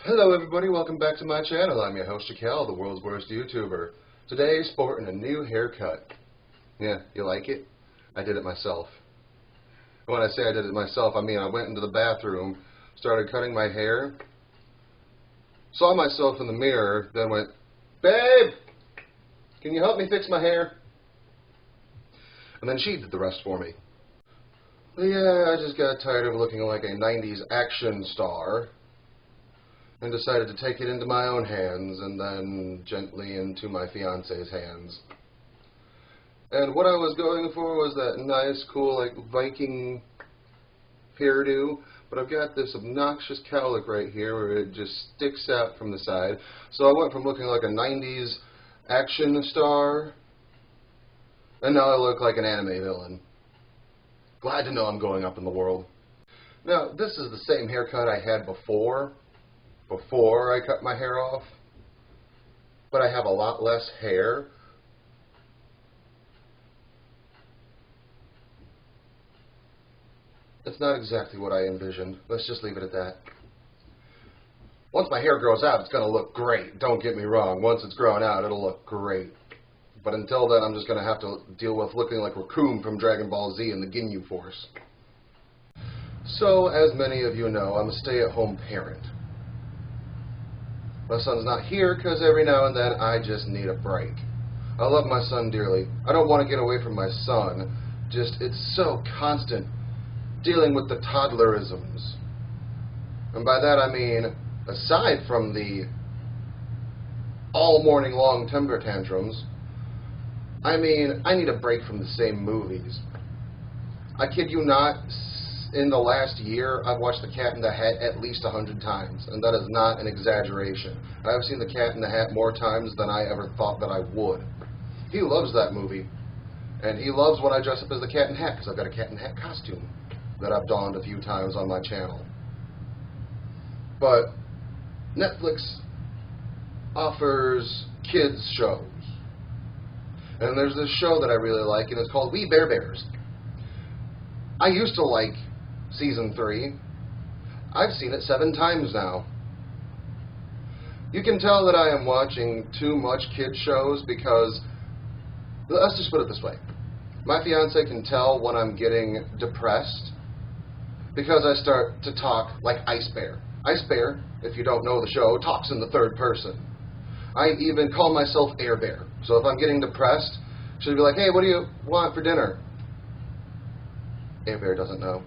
Hello everybody, welcome back to my channel. I'm your host Jakel, the world's worst YouTuber. Today, sporting a new haircut. Yeah, you like it? I did it myself. When I say I did it myself, I mean I went into the bathroom, started cutting my hair, saw myself in the mirror, then went, "Babe, can you help me fix my hair?" And then she did the rest for me. But yeah, I just got tired of looking like a 90s action star and decided to take it into my own hands and then gently into my fiance's hands. And what I was going for was that nice, cool, like Viking hairdo, but I've got this obnoxious cowlick right here where it just sticks out from the side. So I went from looking like a 90s action star, and now I look like an anime villain. Glad to know I'm going up in the world. Now, this is the same haircut I had before I cut my hair off, but I have a lot less hair. It's not exactly what I envisioned. Let's just leave it at that. Once my hair grows out, it's going to look great. Don't get me wrong. Once it's grown out, it'll look great. But until then, I'm just going to have to deal with looking like Raccoon from Dragon Ball Z and the Ginyu Force. So, as many of you know, I'm a stay-at-home parent. My son's not here because every now and then I just need a break. I love my son dearly. I don't want to get away from my son. Just, it's so constant dealing with the toddlerisms. And by that I mean, aside from the all morning long temper tantrums, I mean, I need a break from the same movies. I kid you not, in the last year, I've watched The Cat in the Hat at least 100 times, and that is not an exaggeration. I've seen The Cat in the Hat more times than I ever thought that I would. He loves that movie, and he loves when I dress up as the Cat in the Hat, because I've got a Cat in the Hat costume that I've donned a few times on my channel. But Netflix offers kids shows, and there's this show that I really like, and it's called We Bare Bears. I used to like Season 3. I've seen it 7 times now. You can tell that I am watching too much kid shows because, let's just put it this way. My fiance can tell when I'm getting depressed because I start to talk like Ice Bear. Ice Bear, if you don't know the show, talks in the third person. I even call myself Air Bear. So if I'm getting depressed, she'll be like, "Hey, what do you want for dinner?" Air Bear doesn't know.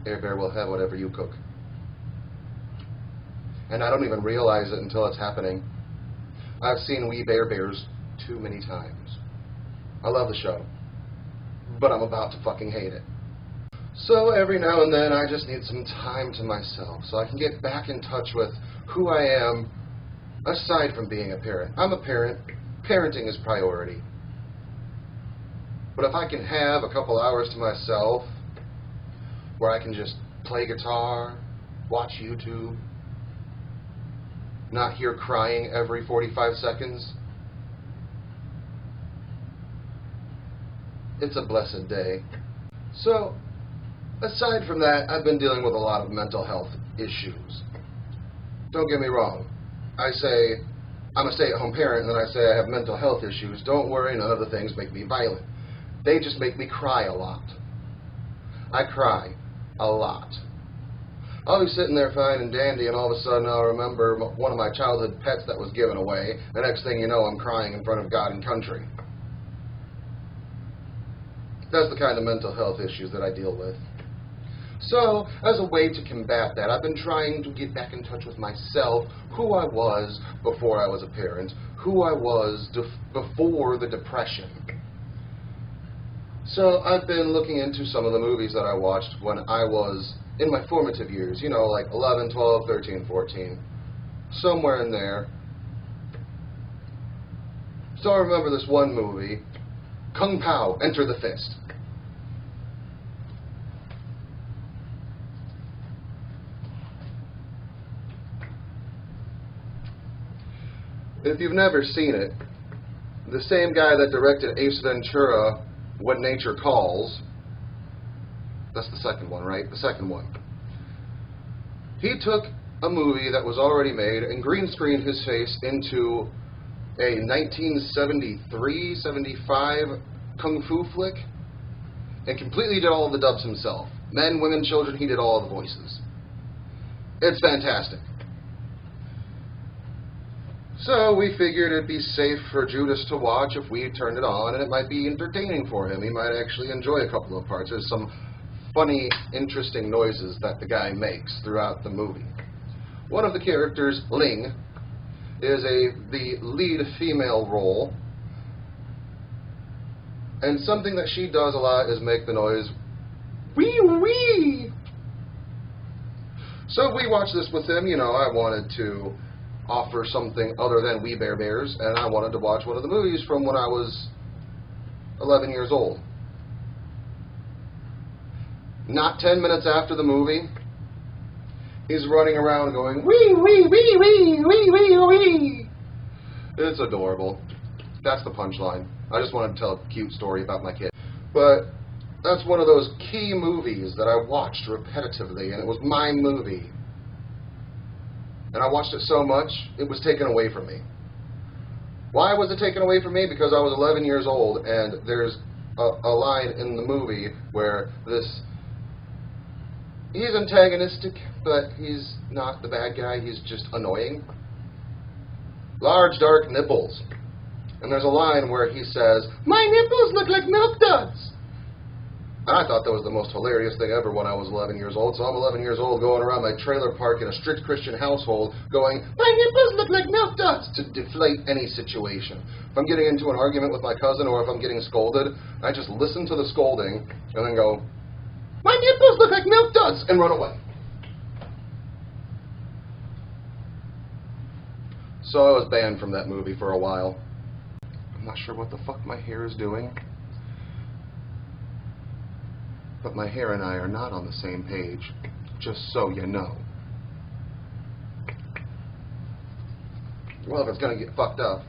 Air Bear will have whatever you cook. And I don't even realize it until it's happening. I've seen We Bare Bears too many times. I love the show, but I'm about to fucking hate it. So every now and then I just need some time to myself so I can get back in touch with who I am aside from being a parent. I'm a parent. Parenting is priority. But if I can have a couple hours to myself where I can just play guitar, watch YouTube, not hear crying every 45 seconds, it's a blessed day. So, aside from that, I've been dealing with a lot of mental health issues. Don't get me wrong. I say I'm a stay-at-home parent, and then I say I have mental health issues. Don't worry, none of the things make me violent. They just make me cry a lot. I cry a lot. I'll be sitting there fine and dandy, and all of a sudden I'll remember one of my childhood pets that was given away. The next thing you know, I'm crying in front of God and country. That's the kind of mental health issues that I deal with. So, as a way to combat that, I've been trying to get back in touch with myself, who I was before I was a parent, who I was before the depression. So I've been looking into some of the movies that I watched when I was in my formative years, you know, like 11, 12, 13, 14, somewhere in there. So I remember this one movie, Kung Pao, Enter the Fist. If you've never seen it, the same guy that directed Ace Ventura, When Nature Calls, that's the second one, right? The second one. He took a movie that was already made and green screened his face into a 1973-75 kung fu flick and completely did all of the dubs himself. Men, women, children, he did all of the voices. It's fantastic. So we figured it'd be safe for Judas to watch if we turned it on, and it might be entertaining for him. He might actually enjoy a couple of parts. There's some funny, interesting noises that the guy makes throughout the movie. One of the characters, Ling, is the lead female role, and something that she does a lot is make the noise wee wee. So we watched this with him. You know, I wanted to offer something other than We Bare Bears, and I wanted to watch one of the movies from when I was 11 years old. Not 10 minutes after the movie, he's running around going, wee, wee, wee, wee, wee, wee, wee. It's adorable. That's the punchline. I just wanted to tell a cute story about my kid. But that's one of those key movies that I watched repetitively, and it was my movie. And I watched it so much, it was taken away from me. Why was it taken away from me? Because I was 11 years old, and there's a line in the movie where he's antagonistic, but he's not the bad guy, he's just annoying. Large, dark nipples. And there's a line where he says, "My nipples look like milk duds." And I thought that was the most hilarious thing ever when I was 11 years old. So I'm 11 years old going around my trailer park in a strict Christian household going, "My nipples look like milk duds," to deflate any situation. If I'm getting into an argument with my cousin or if I'm getting scolded, I just listen to the scolding and then go, "My nipples look like milk duds," and run away. So I was banned from that movie for a while. I'm not sure what the fuck my hair is doing. But my hair and I are not on the same page, just so you know. Well, if it's going to get fucked up.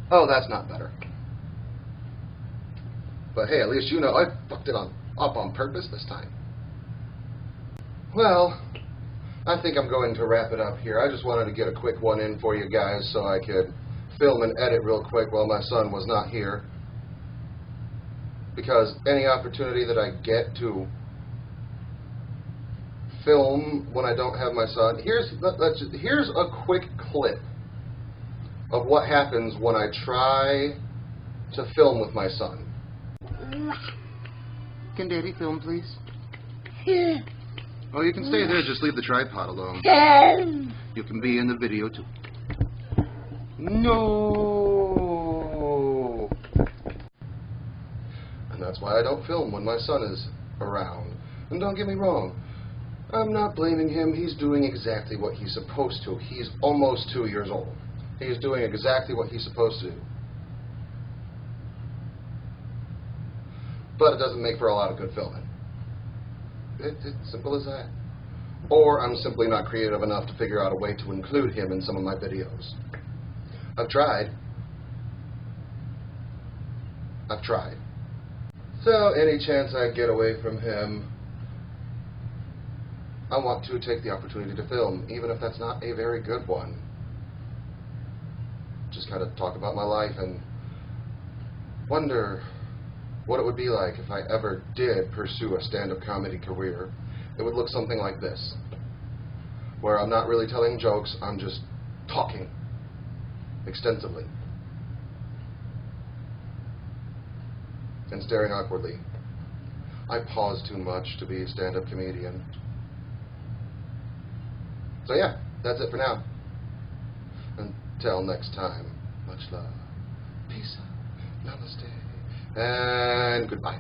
Oh, that's not better. But hey, at least you know I fucked it up on purpose this time. Well, I think I'm going to wrap it up here. I just wanted to get a quick one in for you guys so I could film and edit real quick while my son was not here. Because any opportunity that I get to film when I don't have my son, here's a quick clip of what happens when I try to film with my son. Can Daddy film, please? Yeah. Oh, you can stay there. Just leave the tripod alone. You can be in the video too. No. And that's why I don't film when my son is around. And don't get me wrong, I'm not blaming him. He's doing exactly what he's supposed to. He's almost 2 years old. He's doing exactly what he's supposed to do. But it doesn't make for a lot of good filming. It's simple as that. Or I'm simply not creative enough to figure out a way to include him in some of my videos. I've tried. So any chance I get away from him, I want to take the opportunity to film, even if that's not a very good one. Just kind of talk about my life and wonder what it would be like if I ever did pursue a stand-up comedy career. It would look something like this, where I'm not really telling jokes, I'm just talking extensively and staring awkwardly. I pause too much to be a stand-up comedian. So yeah, that's it for now. Until next time, much love, peace out, namaste, and goodbye.